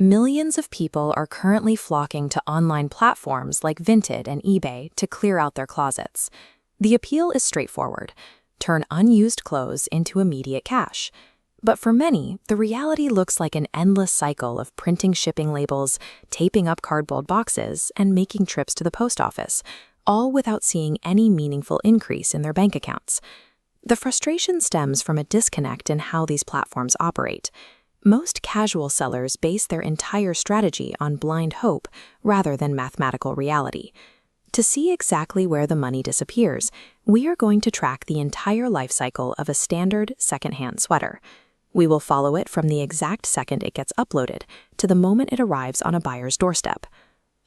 Millions of people are currently flocking to online platforms like Vinted and eBay to clear out their closets. The appeal is straightforward: turn unused clothes into immediate cash. But for many, the reality looks like an endless cycle of printing shipping labels, taping up cardboard boxes, and making trips to the post office, all without seeing any meaningful increase in their bank accounts. The frustration stems from a disconnect in how these platforms operate. Most casual sellers base their entire strategy on blind hope rather than mathematical reality. To see exactly where the money disappears, we are going to track the entire life cycle of a standard secondhand sweater. We will follow it from the exact second it gets uploaded to the moment it arrives on a buyer's doorstep.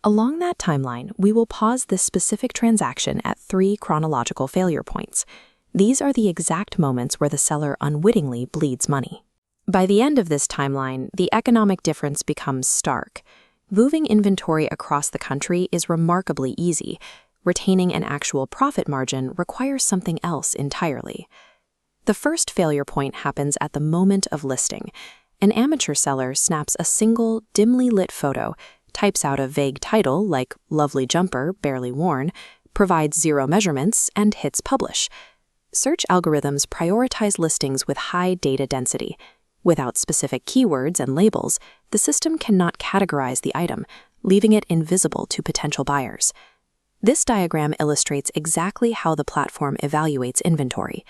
Along that timeline, we will pause this specific transaction at 3 chronological failure points. These are the exact moments where the seller unwittingly bleeds money. By the end of this timeline, the economic difference becomes stark. Moving inventory across the country is remarkably easy. Retaining an actual profit margin requires something else entirely. The first failure point happens at the moment of listing. An amateur seller snaps a single, dimly lit photo, types out a vague title like "lovely jumper, barely worn," provides 0 measurements, and hits publish. Search algorithms prioritize listings with high data density. Without specific keywords and labels, the system cannot categorize the item, leaving it invisible to potential buyers. This diagram illustrates exactly how the platform evaluates inventory.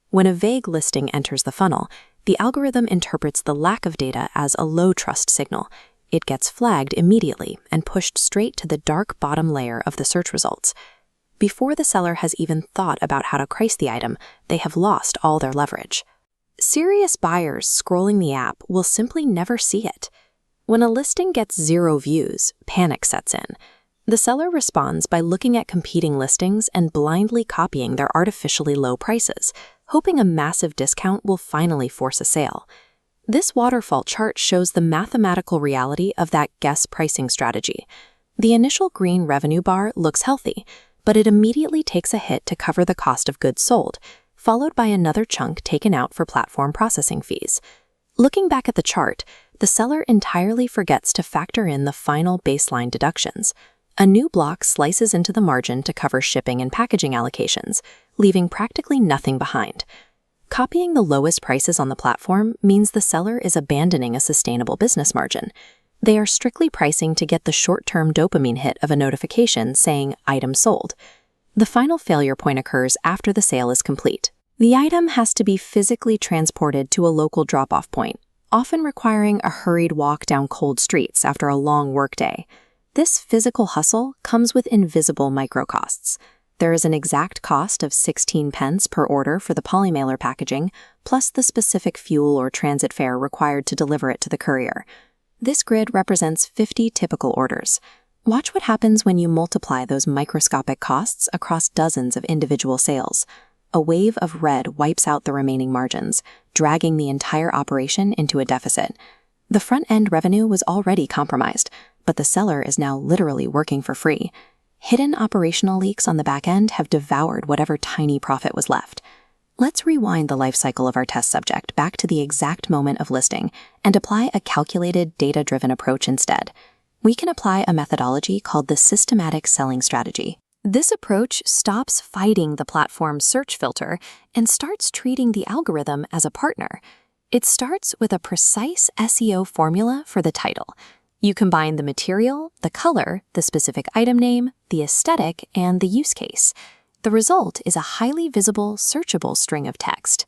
When a vague listing enters the funnel, the algorithm interprets the lack of data as a low-trust signal. It gets flagged immediately and pushed straight to the dark bottom layer of the search results. Before the seller has even thought about how to price the item, they have lost all their leverage. Serious buyers scrolling the app will simply never see it. When a listing gets 0 views, panic sets in. The seller responds by looking at competing listings and blindly copying their artificially low prices, hoping a massive discount will finally force a sale. This waterfall chart shows the mathematical reality of that guess pricing strategy. The initial green revenue bar looks healthy, but it immediately takes a hit to cover the cost of goods sold, followed by another chunk taken out for platform processing fees. Looking back at the chart, the seller entirely forgets to factor in the final baseline deductions. A new block slices into the margin to cover shipping and packaging allocations, leaving practically nothing behind. Copying the lowest prices on the platform means the seller is abandoning a sustainable business margin. They are strictly pricing to get the short-term dopamine hit of a notification saying "item sold." The final failure point occurs after the sale is complete. The item has to be physically transported to a local drop-off point, often requiring a hurried walk down cold streets after a long workday. This physical hustle comes with invisible micro-costs. There is an exact cost of 16 pence per order for the polymailer packaging, plus the specific fuel or transit fare required to deliver it to the courier. This grid represents 50 typical orders. Watch what happens when you multiply those microscopic costs across dozens of individual sales. A wave of red wipes out the remaining margins, dragging the entire operation into a deficit. The front-end revenue was already compromised, but the seller is now literally working for free. Hidden operational leaks on the back end have devoured whatever tiny profit was left. Let's rewind the life cycle of our test subject back to the exact moment of listing and apply a calculated, data-driven approach instead. We can apply a methodology called the systematic selling strategy. This approach stops fighting the platform's search filter and starts treating the algorithm as a partner. It starts with a precise SEO formula for the title. You combine the material, the color, the specific item name, the aesthetic, and the use case. The result is a highly visible, searchable string of text.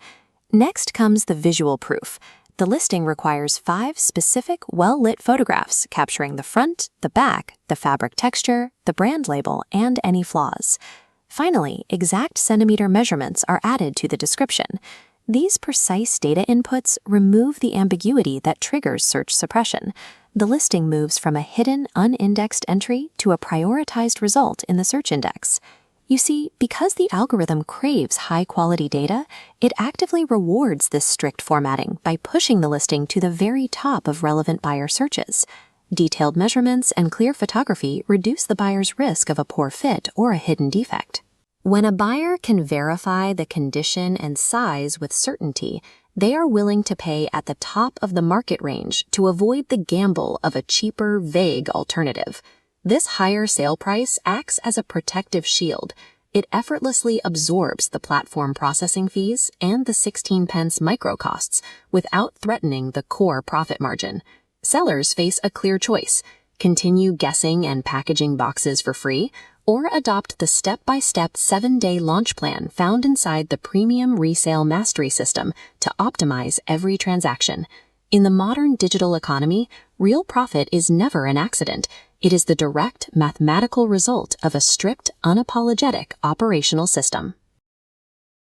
Next comes the visual proof. The listing requires 5 specific, well-lit photographs capturing the front, the back, the fabric texture, the brand label, and any flaws. Finally, exact centimeter measurements are added to the description. These precise data inputs remove the ambiguity that triggers search suppression. The listing moves from a hidden, unindexed entry to a prioritized result in the search index. You see, because the algorithm craves high-quality data, it actively rewards this strict formatting by pushing the listing to the very top of relevant buyer searches. Detailed measurements and clear photography reduce the buyer's risk of a poor fit or a hidden defect. When a buyer can verify the condition and size with certainty, They are willing to pay at the top of the market range to avoid the gamble of a cheaper, vague alternative. This higher sale price acts as a protective shield. It effortlessly absorbs the platform processing fees and the 16p micro costs without threatening the core profit margin. Sellers face a clear choice: continue guessing and packaging boxes for free, or adopt the step-by-step 7-day launch plan found inside the premium resale mastery system to optimize every transaction. In the modern digital economy, real profit is never an accident. It is the direct mathematical result of a strict, unapologetic operational system.